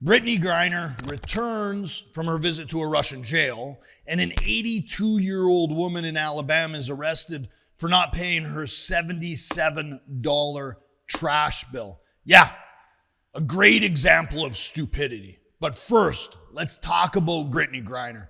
Brittney Griner returns from her visit to a Russian jail, and an 82-year-old woman in Alabama is arrested for not paying her $77 trash bill. Yeah, a great example of stupidity. But first, let's talk about Brittney Griner.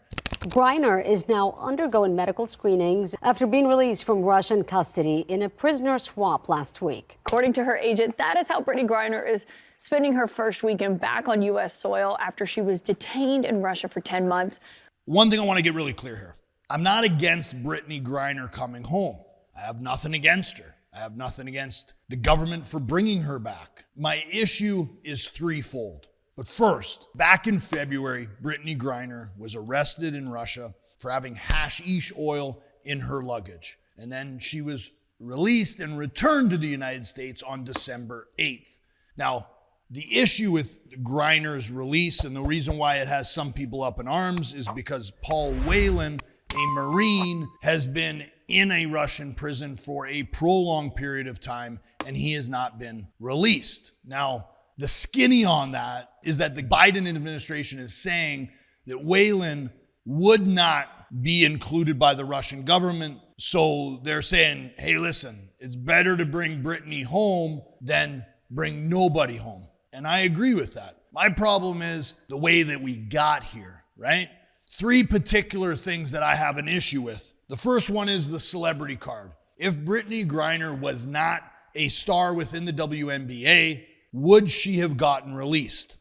Griner is now undergoing medical screenings after being released from Russian custody in a prisoner swap last week. According to her agent, that is how Brittney Griner is spending her first weekend back on U.S. soil after she was detained in Russia for 10 months. One thing I want to get really clear here. I'm not against Brittney Griner coming home. I have nothing against her. I have nothing against the government for bringing her back. My issue is threefold. But first, back in February, Brittney Griner was arrested in Russia for having hashish oil in her luggage. And then she was released and returned to the United States on December 8th. Now, the issue with Griner's release and the reason why it has some people up in arms is because Paul Whelan, a Marine, has been in a Russian prison for a prolonged period of time, and he has not been released. Now, the skinny on that is that the Biden administration is saying that Whelan would not be included by the Russian government. So they're saying, hey, listen, it's better to bring Brittney home than bring nobody home. And I agree with that. My problem is the way that we got here, right? Three particular things that I have an issue with. The first one is the celebrity card. If Brittney Griner was not a star within the WNBA, would she have gotten released?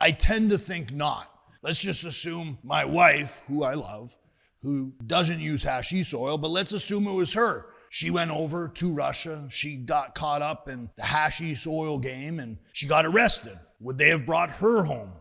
I tend to think not. Let's just assume my wife, who I love, who doesn't use hashish oil, but let's assume it was her. She went over to Russia. She got caught up in the hashish oil game and she got arrested. Would they have brought her home?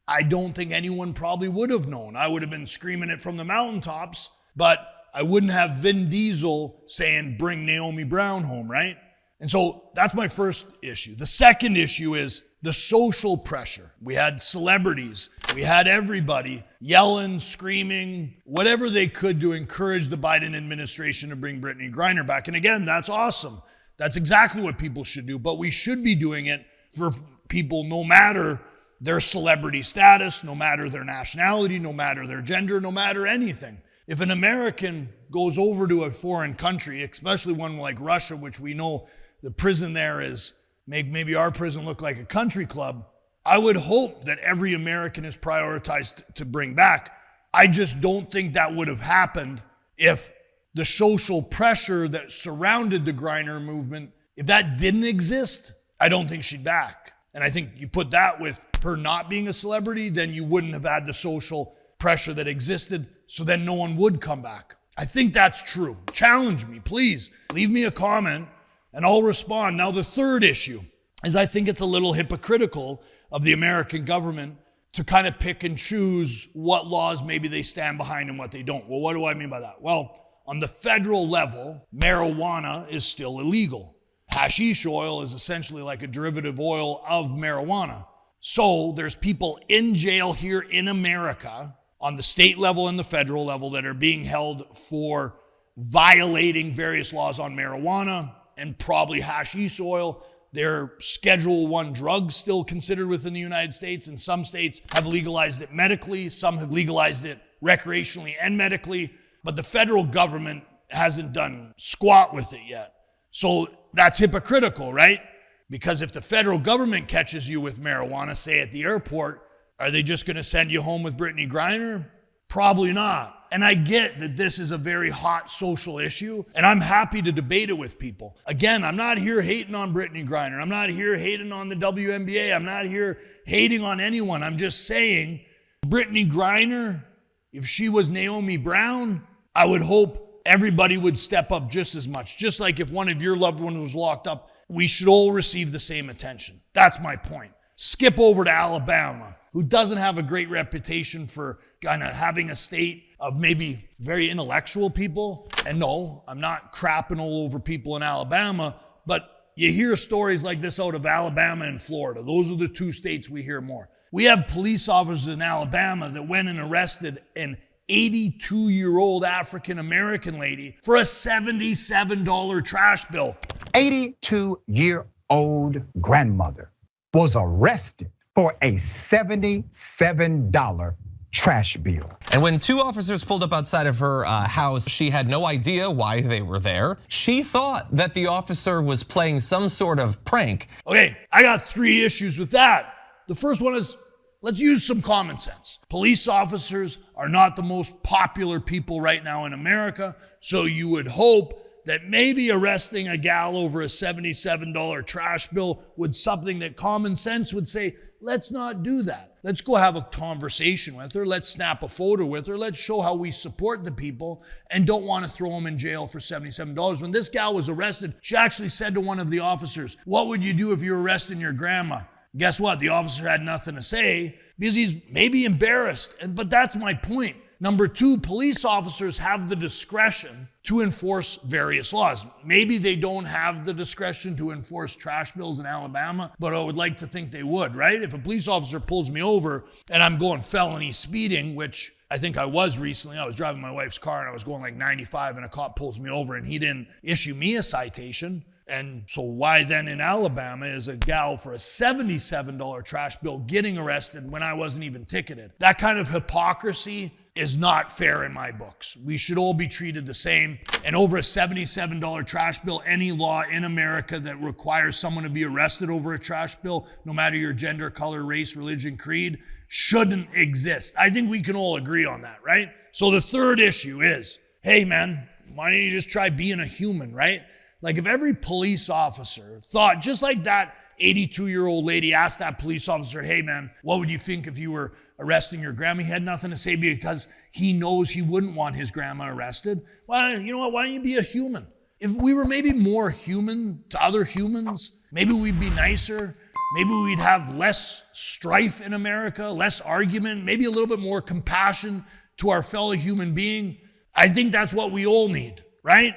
I don't think anyone probably would have known. I would have been screaming it from the mountaintops, but I wouldn't have Vin Diesel saying, bring Naomi Brown home, right? And so that's my first issue. The second issue is the social pressure. We had celebrities, we had everybody yelling, screaming, whatever they could to encourage the Biden administration to bring Brittney Griner back. And again, that's awesome. That's exactly what people should do. But we should be doing it for people no matter their celebrity status, no matter their nationality, no matter their gender, no matter anything. If an American goes over to a foreign country, especially one like Russia, which we know the prison there is make maybe our prison look like a country club, I would hope that every American is prioritized to bring back. I just don't think that would have happened if the social pressure that surrounded the Griner movement, if that didn't exist, I don't think she'd back. And I think you put that with her not being a celebrity, then you wouldn't have had the social pressure that existed, so then no one would come back. I think that's true. Challenge me, please. Leave me a comment and I'll respond. Now, the third issue is I think it's a little hypocritical of the American government to kind of pick and choose what laws maybe they stand behind and what they don't. Well, what do I mean by that? Well, on the federal level, marijuana is still illegal. Hashish oil is essentially like a derivative oil of marijuana. So there's people in jail here in America on the state level and the federal level that are being held for violating various laws on marijuana and probably hashish oil. They're Schedule I drugs still considered within the United States, and some states have legalized it medically, some have legalized it recreationally and medically, but the federal government hasn't done squat with it yet. So that's hypocritical, right? Because if the federal government catches you with marijuana, say at the airport, are they just going to send you home with Brittney Griner? Probably not. And I get that this is a very hot social issue, and I'm happy to debate it with people. Again, I'm not here hating on Brittney Griner. I'm not here hating on the WNBA. I'm not here hating on anyone. I'm just saying, Brittney Griner, if she was Naomi Brown, I would hope everybody would step up just as much. Just like if one of your loved ones was locked up, we should all receive the same attention. That's my point. Skip over to Alabama, who doesn't have a great reputation for kind of having a state of maybe very intellectual people. And no, I'm not crapping all over people in Alabama, but you hear stories like this out of Alabama and Florida. Those are the two states we hear more. We have police officers in Alabama that went and arrested an 82-year-old African-American lady for a $77 trash bill. 82-year-old grandmother was arrested for a $77 trash bill. And when two officers pulled up outside of her house, she had no idea why they were there. She thought that the officer was playing some sort of prank. Okay, I got 3 issues with that. The first one is, let's use some common sense. Police officers are not the most popular people right now in America, so you would hope that maybe arresting a gal over a $77 trash bill would something that common sense would say, let's not do that. Let's go have a conversation with her. Let's snap a photo with her. Let's show how we support the people and don't want to throw them in jail for $77. When this gal was arrested, she actually said to one of the officers, what would you do if you were arresting your grandma? Guess what? The officer had nothing to say because he's maybe embarrassed. But that's my point. Number 2, police officers have the discretion to enforce various laws. Maybe they don't have the discretion to enforce trash bills in Alabama, but I would like to think they would, right? If a police officer pulls me over and I'm going felony speeding, which I think I was recently, I was driving my wife's car and I was going like 95 and a cop pulls me over and he didn't issue me a citation. And so why then in Alabama is a gal for a $77 trash bill getting arrested when I wasn't even ticketed? That kind of hypocrisy is not fair in my books. We should all be treated the same. And over a $77 trash bill, any law in America that requires someone to be arrested over a trash bill, no matter your gender, color, race, religion, creed, shouldn't exist. I think we can all agree on that, right? So the third issue is, hey man, why don't you just try being a human, right? Like if every police officer thought, just like that 82-year-old lady asked that police officer, hey man, what would you think if you were arresting your grandma? He had nothing to say because he knows he wouldn't want his grandma arrested. Well, you know what? Why don't you be a human? If we were maybe more human to other humans, maybe we'd be nicer. Maybe we'd have less strife in America, less argument, maybe a little bit more compassion to our fellow human being. I think that's what we all need, right?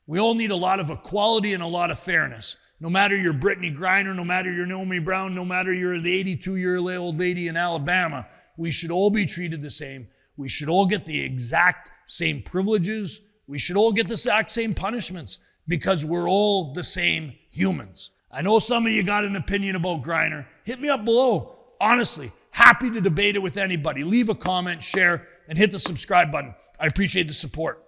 We all need a lot of equality and a lot of fairness. No matter you're Brittney Griner, no matter you're Naomi Brown, no matter you're the 82-year-old lady in Alabama, we should all be treated the same. We should all get the exact same privileges. We should all get the exact same punishments because we're all the same humans. I know some of you got an opinion about Griner. Hit me up below. Honestly, happy to debate it with anybody. Leave a comment, share, and hit the subscribe button. I appreciate the support.